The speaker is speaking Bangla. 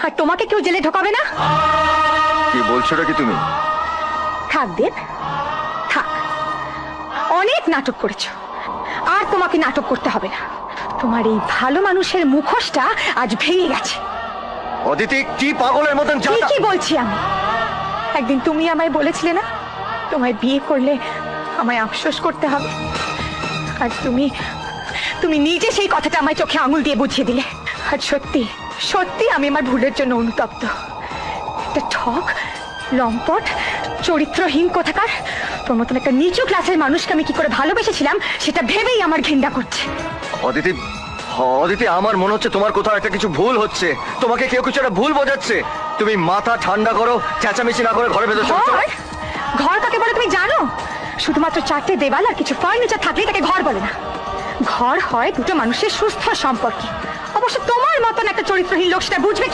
আর তোমাকে কেউ জেলে ঢোকাবে না। কি বলছো কি তুমি? থাক দেব, থাক, অনেক নাটক করেছো, আর তোমাকে নাটক করতে হবে না। তোমার এই ভালো মানুষের মুখোশটা আজ ভেঙে গেছে। অদিতি, কি পাগলের মতন কি বলছি আমি? একদিন তুমি আমায় বলেছিলে না তোমায় বিয়ে করলে আমায় আফসোস করতে হবে, আর তুমি তুমি নিজে সেই কথাটা আমায় চোখে আঙুল দিয়ে বুঝিয়ে দিলে। আর সত্যি সত্যি আমি আমার ভুলের জন্য অনুতপ্ত। একটা ঠক, লম্পট, চরিত্রহীন কোথাকার তোর মতন একটা নিচু ক্লাসের মানুষকে আমি কি করে ভালোবেসেছিলাম সেটা ভেবেই আমার ঘৃণা করছে। অদিতি, অদিতি, আমার মনে হচ্ছে তোমার কোথাও একটা কিছু ভুল হচ্ছে। তোমাকে কেউ কিছু একটা ভুল বোঝাচ্ছে। তুমি মাথা ঠান্ডা করো, চেঁচামেচি না করে ঘরে ভেতর চলো। ঘর কাকে বলে তুমি জানো? শুধুমাত্র চারটে দেওয়াল আর কিছু ফার্নিচার থাকলে তাকে ঘর বলে না। ঘর হয় দুটো মানুষের সুস্থ সম্পর্কে। অবশ্য তোমার মতন একটা চরিত্রহীন লোক সেটা বুঝবে কি?